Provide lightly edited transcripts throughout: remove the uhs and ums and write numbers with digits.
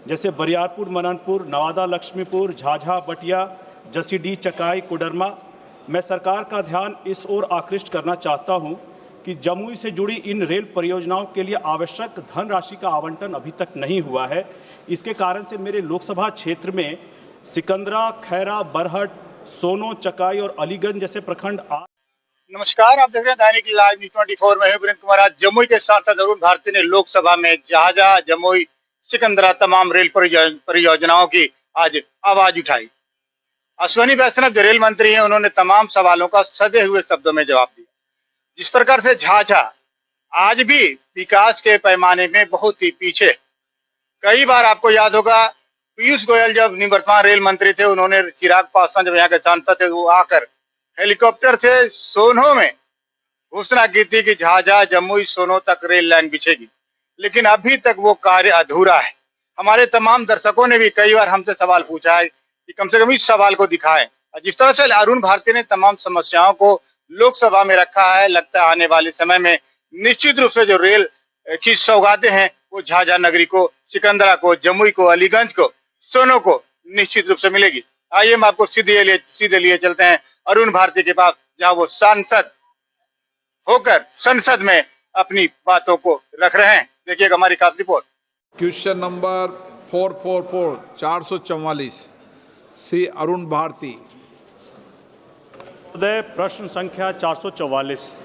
जैसे बरियारपुर मननपुर, नवादा लक्ष्मीपुर, झाझा बटिया, जसीडीह चकाई, कोडरमा। मैं सरकार का ध्यान इस ओर आकृष्ट करना चाहता हूं कि जमुई से जुड़ी इन रेल परियोजनाओं के लिए आवश्यक धनराशि का आवंटन अभी तक नहीं हुआ है। इसके कारण से मेरे लोकसभा क्षेत्र में सिकंदरा, खैरा, बरहट, सोनो, चकाई और अलीगंज जैसे प्रखंड। नमस्कार, आप देख रहे हैं दैनिक लाइव न्यूज़ 24 में वीरेंद्र कुमार। आज जमुई के सांसद अरुण भारती ने लोकसभा में झाझा, जमुई, सिकंदरा तमाम रेल परियोजनाओं की आज आवाज उठाई। अश्विनी वैष्णव जो रेल मंत्री हैं, उन्होंने तमाम सवालों का सधे हुए शब्दों में जवाब दिया। जिस प्रकार से झाझा आज भी विकास के पैमाने में बहुत ही पीछे। कई बार आपको याद होगा, पीयूष गोयल जब निवर्तमान रेल मंत्री थे, उन्होंने चिराग पासवान जब यहाँ के सांसद थे, वो आकर हेलीकॉप्टर से सोनो में घोषणा की थी कि झाझा, जमुई, सोनो तक रेल लाइन बिछेगी, लेकिन अभी तक वो कार्य अधूरा है। हमारे तमाम दर्शकों ने भी कई बार हमसे सवाल पूछा है कि कम से कम इस सवाल को दिखाएं। जिस तरह से अरुण भारती ने तमाम समस्याओं को लोकसभा में रखा है, लगता है आने वाले समय में निश्चित रूप से जो रेल की सौगातें हैं वो झाझा नगरी को, सिकंदरा को, जमुई को, अलीगंज को, सोनो को निश्चित रूप से मिलेगी। आइए हम आपको सीधे लिए चलते हैं अरुण भारती के पास, जहां वो सांसद होकर संसद में अपनी बातों को रख रहे हैं। देखिएगा हमारी खास रिपोर्ट। Question number 444 444 Shri Arun Bharti. महोदय, प्रश्न संख्या 444।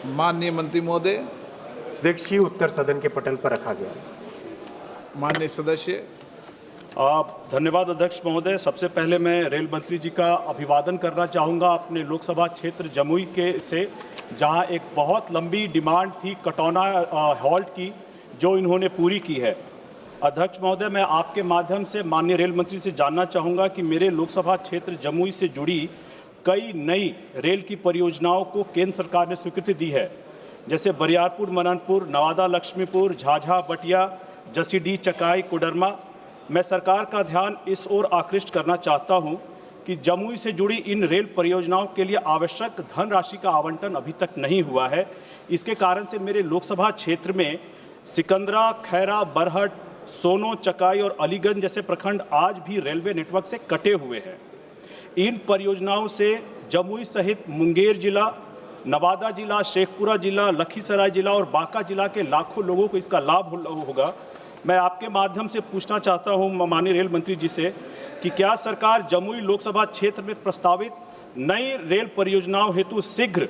माननीय मंत्री महोदय। अध्यक्ष जी, उत्तर सदन के पटल पर रखा गया। माननीय सदस्य। धन्यवाद अध्यक्ष महोदय। सबसे पहले मैं रेल मंत्री जी का अभिवादन करना चाहूँगा अपने लोकसभा क्षेत्र जमुई के से, जहां एक बहुत लंबी डिमांड थी कटौना हॉल्ट की, जो इन्होंने पूरी की है। अध्यक्ष महोदय, मैं आपके माध्यम से माननीय रेल मंत्री से जानना चाहूँगा कि मेरे लोकसभा क्षेत्र जमुई से जुड़ी कई नई रेल की परियोजनाओं को केंद्र सरकार ने स्वीकृति दी है, जैसे बरियारपुर मननपुर, नवादा लक्ष्मीपुर, झाझा बटिया, जसीडीह चकाई, कोडरमा। मैं सरकार का ध्यान इस ओर आकृष्ट करना चाहता हूं कि जमुई से जुड़ी इन रेल परियोजनाओं के लिए आवश्यक धनराशि का आवंटन अभी तक नहीं हुआ है। इसके कारण से मेरे लोकसभा क्षेत्र में सिकंदरा, खैरा, बरहट, सोनो, चकाई और अलीगंज जैसे प्रखंड आज भी रेलवे नेटवर्क से कटे हुए हैं। इन परियोजनाओं से जमुई सहित मुंगेर जिला, नवादा जिला, शेखपुरा जिला, लखीसराय जिला और बांका जिला के लाखों लोगों को इसका लाभ होगा। मैं आपके माध्यम से पूछना चाहता हूं माननीय रेल मंत्री जी से कि क्या सरकार जमुई लोकसभा क्षेत्र में प्रस्तावित नई रेल परियोजनाओं हेतु शीघ्र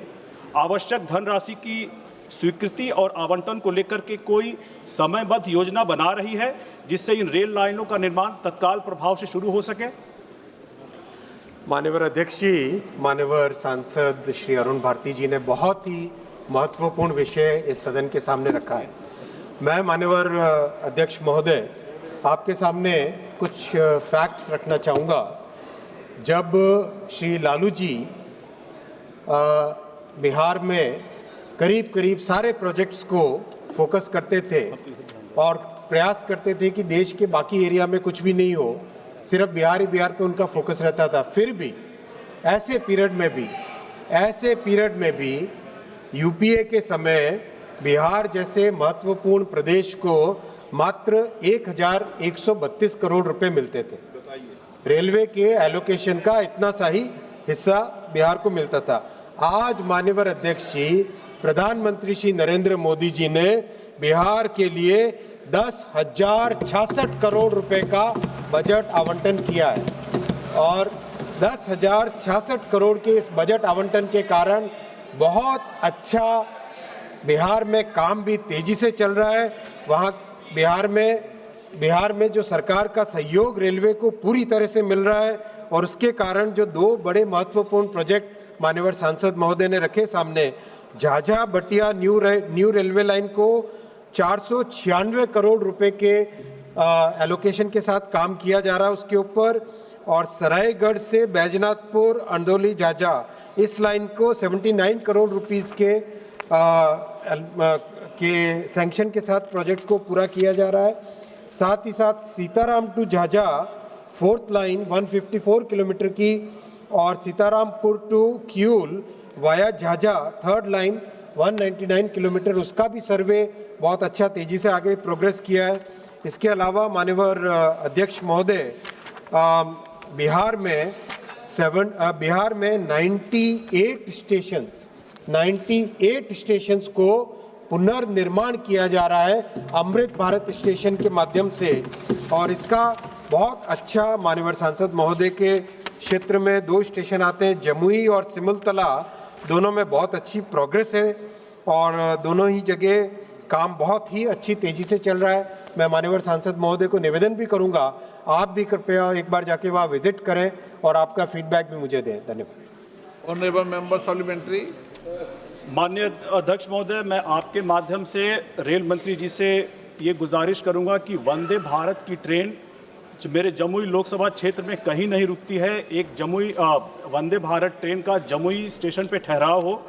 आवश्यक धनराशि की स्वीकृति और आवंटन को लेकर के कोई समयबद्ध योजना बना रही है, जिससे इन रेल लाइनों का निर्माण तत्काल प्रभाव से शुरू हो सके? माननीय अध्यक्ष जी, माननीय सांसद श्री अरुण भारती जी ने बहुत ही महत्वपूर्ण विषय इस सदन के सामने रखा है। मैं माननीय अध्यक्ष महोदय आपके सामने कुछ फैक्ट्स रखना चाहूँगा। जब श्री लालू जी बिहार में करीब करीब सारे प्रोजेक्ट्स को फोकस करते थे और प्रयास करते थे कि देश के बाकी एरिया में कुछ भी नहीं हो, सिर्फ बिहार पे उनका फोकस रहता था, फिर भी ऐसे पीरियड में भी यूपीए के समय बिहार जैसे महत्वपूर्ण प्रदेश को मात्र 1132 करोड़ रुपए मिलते थे। रेलवे के एलोकेशन का इतना सा ही हिस्सा बिहार को मिलता था। आज माननीय अध्यक्ष जी, प्रधानमंत्री श्री नरेंद्र मोदी जी ने बिहार के लिए 10,066 करोड़ रुपए का बजट आवंटन किया है और 10,066 करोड़ के इस बजट आवंटन के कारण बहुत अच्छा बिहार में काम भी तेजी से चल रहा है। वहाँ बिहार में जो सरकार का सहयोग रेलवे को पूरी तरह से मिल रहा है और उसके कारण जो दो बड़े महत्वपूर्ण प्रोजेक्ट माननीय सांसद महोदय ने रखे सामने, झाझा बटिया न्यू रेलवे लाइन को 496 करोड़ रुपए के एलोकेशन के साथ काम किया जा रहा है उसके ऊपर, और सरायगढ़ से बैजनाथपुर, अंडोली, झाझा इस लाइन को 79 करोड़ रुपीस के सैंक्शन के साथ प्रोजेक्ट को पूरा किया जा रहा है। साथ ही साथ Sitaram to Jhajha 4th line 154 kilometre की और Sitarampur to Kiul via Jhajha 3rd line 199 kilometre, उसका भी सर्वे बहुत अच्छा तेजी से आगे प्रोग्रेस किया है। इसके अलावा माननीय अध्यक्ष महोदय, बिहार में 98 स्टेशंस को पुनर्निर्माण किया जा रहा है अमृत भारत स्टेशन के माध्यम से, और इसका बहुत अच्छा माननीय सांसद महोदय के क्षेत्र में 2 स्टेशन आते हैं, जमुई और सिमुलतला, दोनों में बहुत अच्छी प्रोग्रेस है और दोनों ही जगह काम बहुत ही अच्छी तेजी से चल रहा है। मैं माननीय सांसद महोदय को निवेदन भी करूंगा, आप भी कृपया एक बार जाके वहाँ विजिट करें और आपका फीडबैक भी मुझे दें। धन्यवाद। Honourable member supplementary. माननीय अध्यक्ष महोदय, मैं आपके माध्यम से रेल मंत्री जी से ये गुजारिश करूंगा कि वंदे भारत की ट्रेन जो मेरे जमुई लोकसभा क्षेत्र में कहीं नहीं रुकती है, एक जमुई वंदे भारत ट्रेन का जमुई स्टेशन पे ठहराव हो।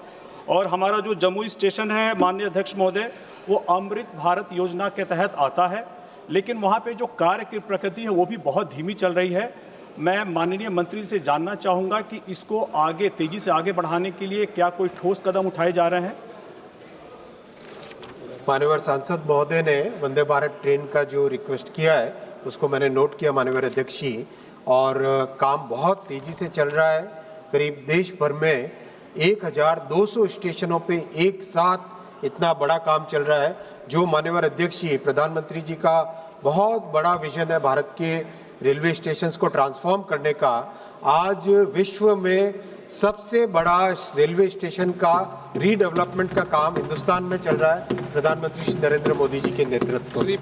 और हमारा जो जमुई स्टेशन है माननीय अध्यक्ष महोदय, वो अमृत भारत योजना के तहत आता है, लेकिन वहाँ पे जो कार्य की प्रगति है वो भी बहुत धीमी चल रही है। मैं माननीय मंत्री से जानना चाहूँगा कि इसको आगे तेज़ी से आगे बढ़ाने के लिए क्या कोई ठोस कदम उठाए जा रहे हैं? माननीय सांसद महोदय ने वंदे भारत ट्रेन का जो रिक्वेस्ट किया है उसको मैंने नोट किया माननीय अध्यक्ष जी, और काम बहुत तेज़ी से चल रहा है। करीब देश भर में 1200 स्टेशनों पे एक साथ इतना बड़ा काम चल रहा है, जो माननीय अध्यक्ष जी प्रधानमंत्री जी का बहुत बड़ा विजन है भारत के रेलवे स्टेशंस को ट्रांसफॉर्म करने का। आज विश्व में सबसे बड़ा रेलवे स्टेशन का रीडेवलपमेंट का काम हिंदुस्तान में चल रहा है प्रधानमंत्री श्री नरेंद्र मोदी जी के नेतृत्व में।